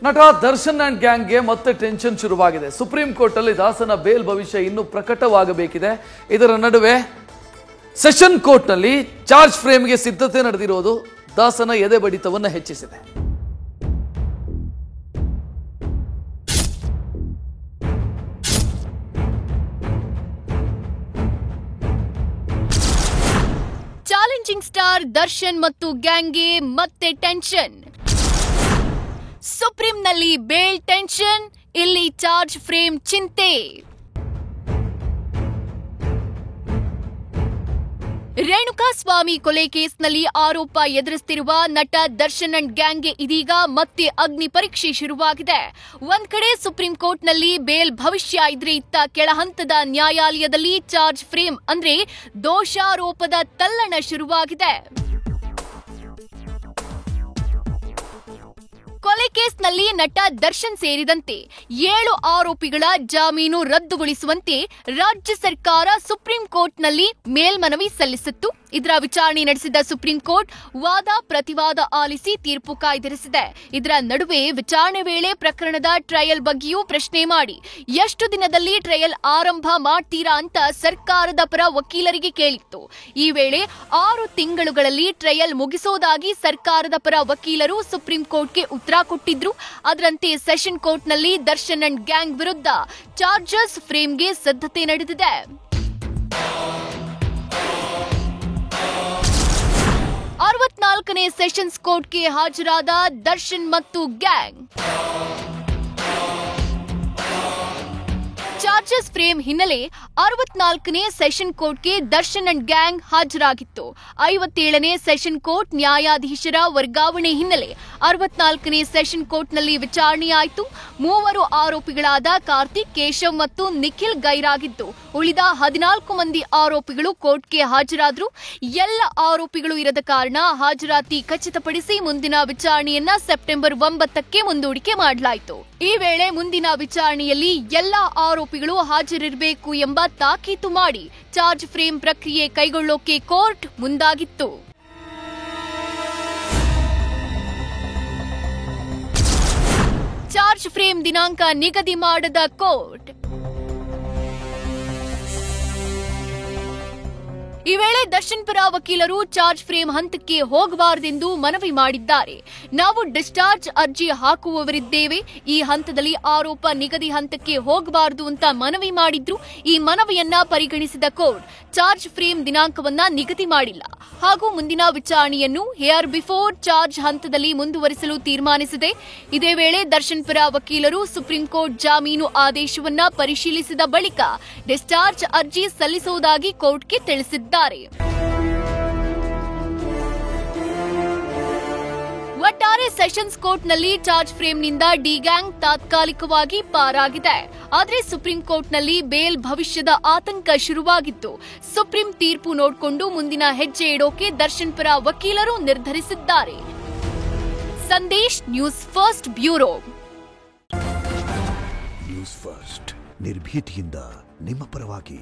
ನಟ ದರ್ಶನ್ ಅಂಡ್ ಗ್ಯಾಂಗ್ಗೆ ಮತ್ತೆ ಟೆನ್ಷನ್ ಶುರುವಾಗಿದೆ. ಸುಪ್ರೀಂ ಕೋರ್ಟ್ ಅಲ್ಲಿ ದಾಸನ ಬೇಲ್ ಭವಿಷ್ಯ ಇನ್ನೂ ಪ್ರಕಟವಾಗಬೇಕಿದೆ. ಇದರ ನಡುವೆ ಸೆಷನ್ ಕೋರ್ಟ್ ನಲ್ಲಿ ಚಾರ್ಜ್ ಫ್ರೇಮ್ಗೆ ಸಿದ್ಧತೆ ನಡೆದಿರೋದು ದಾಸನ ಎದೆ ಬಡಿತವನ್ನು ಹೆಚ್ಚಿಸಿದೆ. ಚಾಲೆಂಜಿಂಗ್ ಸ್ಟಾರ್ ದರ್ಶನ್ ಮತ್ತು ಗ್ಯಾಂಗ್ಗೆ ಮತ್ತೆ ಟೆನ್ಷನ್. ಸುಪ್ರೀಂನಲ್ಲಿ ಬೇಲ್ ಟೆನ್ಷನ್, ಇಲ್ಲಿ ಚಾರ್ಜ್ ಫ್ರೇಮ್ ಚಿಂತೆ. ರೇಣುಕಾಸ್ವಾಮಿ ಕೊಲೆ ಕೇಸ್ನಲ್ಲಿ ಆರೋಪ ಎದುರಿಸುತ್ತಿರುವ ನಟ ದರ್ಶನ್ ಅಂಡ್ ಗ್ಯಾಂಗ್ಗೆ ಇದೀಗ ಮತ್ತೆ ಅಗ್ನಿ ಪರೀಕ್ಷೆ ಶುರುವಾಗಿದೆ. ಒಂದ್ ಕಡೆ ಸುಪ್ರೀಂ ಕೋರ್ಟ್ನಲ್ಲಿ ಬೇಲ್ ಭವಿಷ್ಯ ಇದ್ರೆ, ಇತ್ತ ಕೆಳಹಂತದ ನ್ಯಾಯಾಲಯದಲ್ಲಿ ಚಾರ್ಜ್ ಫ್ರೇಮ್ ಅಂದ್ರೆ ದೋಷಾರೋಪದ ತಲ್ಲಣ ಶುರುವಾಗಿದೆ. ಕೊಲೆ ಕೇಸ್ನಲ್ಲಿ ನಟ ದರ್ಶನ್ ಸೇರಿದಂತೆ 7 ಆರೋಪಿಗಳ ಜಾಮೀನು ರದ್ದುಗೊಳಿಸುವಂತೆ ರಾಜ್ಯ ಸರ್ಕಾರ ಸುಪ್ರೀಂ ಕೋರ್ಟ್ನಲ್ಲಿ ಮೇಲ್ಮನವಿ ಸಲ್ಲಿಸಿತ್ತು. ಇದರ ವಿಚಾರಣೆ ನಡೆಸಿದ ಸುಪ್ರೀಂ ಕೋರ್ಟ್ ವಾದ ಪ್ರತಿವಾದ ಆಲಿಸಿ ತೀರ್ಪು ಕಾಯ್ದಿರಿಸಿದೆ. ಇದರ ನಡುವೆ ವಿಚಾರಣೆ ವೇಳೆ ಪ್ರಕರಣದ ಟ್ರಯಲ್ ಬಗ್ಗೆಯೂ ಪ್ರಶ್ನೆ ಮಾಡಿ ಎಷ್ಟು ದಿನದಲ್ಲಿ ಟ್ರಯಲ್ ಆರಂಭ ಮಾಡ್ತೀರಾ ಅಂತ ಸರ್ಕಾರದ ಪರ ವಕೀಲರಿಗೆ ಕೇಳಿತ್ತು. ಈ ವೇಳೆ 6 ತಿಂಗಳುಗಳಲ್ಲಿ ಟ್ರಯಲ್ ಮುಗಿಸೋದಾಗಿ ಸರ್ಕಾರದ ಪರ ವಕೀಲರು ಸುಪ್ರೀಂ ಕೋರ್ಟ್ಗೆ ಉತ್ತರ ಕೊಟ್ಟಿದ್ರು. ಅದರಂತೆ ಸೆಷನ್ ಕೋರ್ಟ್ನಲ್ಲಿ ದರ್ಶನ್ ಅಂಡ್ ಗ್ಯಾಂಗ್ ವಿರುದ್ಧ ಚಾರ್ಜಸ್ ಫ್ರೇಮ್ಗೆ ಸಿದ್ಧತೆ ನಡೆದಿದೆ. 64ನೇ ಸೆಷನ್ಸ್ ಕೋರ್ಟ್ಗೆ ಹಾಜರಾದ ದರ್ಶನ್ ಮತ್ತು ಗ್ಯಾಂಗ್. ಚಾರ್ಜಸ್ ಫ್ರೇಮ್ ಹಿನ್ನೆಲೆ 64ನೇ ಸೆಷನ್ ಕೋರ್ಟ್ಗೆ ದರ್ಶನ್ ಅಂಡ್ ಗ್ಯಾಂಗ್ ಹಾಜರಾಗಿತ್ತು. 57ನೇ ಸೆಷನ್ ಕೋರ್ಟ್ ನ್ಯಾಯಾಧೀಶರ ವರ್ಗಾವಣೆ ಹಿನ್ನೆಲೆ 64ನೇ ಸೆಷನ್ ಕೋರ್ಟ್ನಲ್ಲಿ ವಿಚಾರಣೆಯಾಯಿತು. 3 ಆರೋಪಿಗಳಾದ ಕಾರ್ತಿಕ್, ಕೇಶವ್ ಮತ್ತು ನಿಖಿಲ್ ಗೈರಾಗಿದ್ದು, ಉಳಿದ 14 ಮಂದಿ ಆರೋಪಿಗಳು ಕೋರ್ಟ್ಗೆ ಹಾಜರಾದ್ರು. ಎಲ್ಲ ಆರೋಪಿಗಳು ಇರದ ಕಾರಣ ಹಾಜರಾತಿ ಖಚಿತಪಡಿಸಿ ಮುಂದಿನ ವಿಚಾರಣೆಯನ್ನ ಸೆಪ್ಟೆಂಬರ್ 9ಕ್ಕೆ ಮುಂದೂಡಿಕೆ ಮಾಡಲಾಯಿತು. ಈ ವೇಳೆ ಮುಂದಿನ ವಿಚಾರಣೆಯಲ್ಲಿ ಎಲ್ಲ ಆರೋಪಿಗಳು ಹಾಜರಿರಬೇಕು ಎಂಬ ತಾಕೀತು ಮಾಡಿ ಚಾರ್ಜ್ ಫ್ರೇಮ್ ಪ್ರಕ್ರಿಯೆ ಕೈಗೊಳ್ಳೋಕೆ ಕೋರ್ಟ್ ಮುಂದಾಗಿತ್ತು. ಚಾರ್ಜ್ ಫ್ರೇಮ್ ದಿನಾಂಕ ನಿಗದಿ ಮಾಡದ ಕೋರ್ಟ್. ಈ ವೇಳೆ ದರ್ಶನ್ ಪರ ವಕೀಲರು ಚಾರ್ಜ್ ಫ್ರೇಮ್ ಹಂತಕ್ಕೆ ಹೋಗಬಾರದೆಂದು ಮನವಿ ಮಾಡಿದ್ದಾರೆ. ನಾವು ಡಿಸ್ಚಾರ್ಜ್ ಅರ್ಜಿ ಹಾಕುವವರಿದ್ದೇವೆ. ಈ ಹಂತದಲ್ಲಿ ಆರೋಪ ನಿಗದಿ ಹಂತಕ್ಕೆ ಹೋಗಬಾರದು ಅಂತ ಮನವಿ ಮಾಡಿದ್ರು. ಈ ಮನವಿಯನ್ನ ಪರಿಗಣಿಸಿದ ಕೋರ್ಟ್ ಚಾರ್ಜ್ ಫ್ರೇಮ್ ದಿನಾಂಕವನ್ನ ನಿಗದಿ ಮಾಡಿಲ್ಲ ಹಾಗೂ ಮುಂದಿನ ವಿಚಾರಣೆಯನ್ನು ಹಿಯರ್ ಬಿಫೋರ್ ಚಾರ್ಜ್ ಹಂತದಲ್ಲಿ ಮುಂದುವರಿಸಲು ತೀರ್ಮಾನಿಸಿದೆ. ಇದೇ ವೇಳೆ ದರ್ಶನ್ ಪರ ವಕೀಲರು ಸುಪ್ರೀಂ ಕೋರ್ಟ್ ಜಾಮೀನು ಆದೇಶವನ್ನ ಪರಿಶೀಲಿಸಿದ ಬಳಿಕ ಡಿಸ್ಚಾರ್ಜ್ ಅರ್ಜಿ ಸಲ್ಲಿಸುವುದಾಗಿ ಕೋರ್ಟ್ಗೆ ತಿಳಿಸಿದ್ದಾರೆ. ಒಟ್ಟಾರೆ ಸೆಷನ್ಸ್ ಕೋರ್ಟ್ನಲ್ಲಿ ಚಾರ್ಜ್ ಫ್ರೇಮ್ನಿಂದ ಡಿ ಗ್ಯಾಂಗ್ ತಾತ್ಕಾಲಿಕವಾಗಿ ಪಾರಾಗಿದೆ. ಆದರೆ ಸುಪ್ರೀಂ ಕೋರ್ಟ್ನಲ್ಲಿ ಬೇಲ್ ಭವಿಷ್ಯದ ಆತಂಕ ಶುರುವಾಗಿತ್ತು. ಸುಪ್ರೀಂ ತೀರ್ಪು ನೋಡಿಕೊಂಡು ಮುಂದಿನ ಹೆಜ್ಜೆ ಇಡೋಕೆ ದರ್ಶನ್ ಪರ ವಕೀಲರು ನಿರ್ಧರಿಸಿದ್ದಾರೆ. Sandesh, news first bureau. News first ನಿರ್ಭೀತಿಯಿಂದ ನಿಮ್ಮ ಪರವಾಗಿ.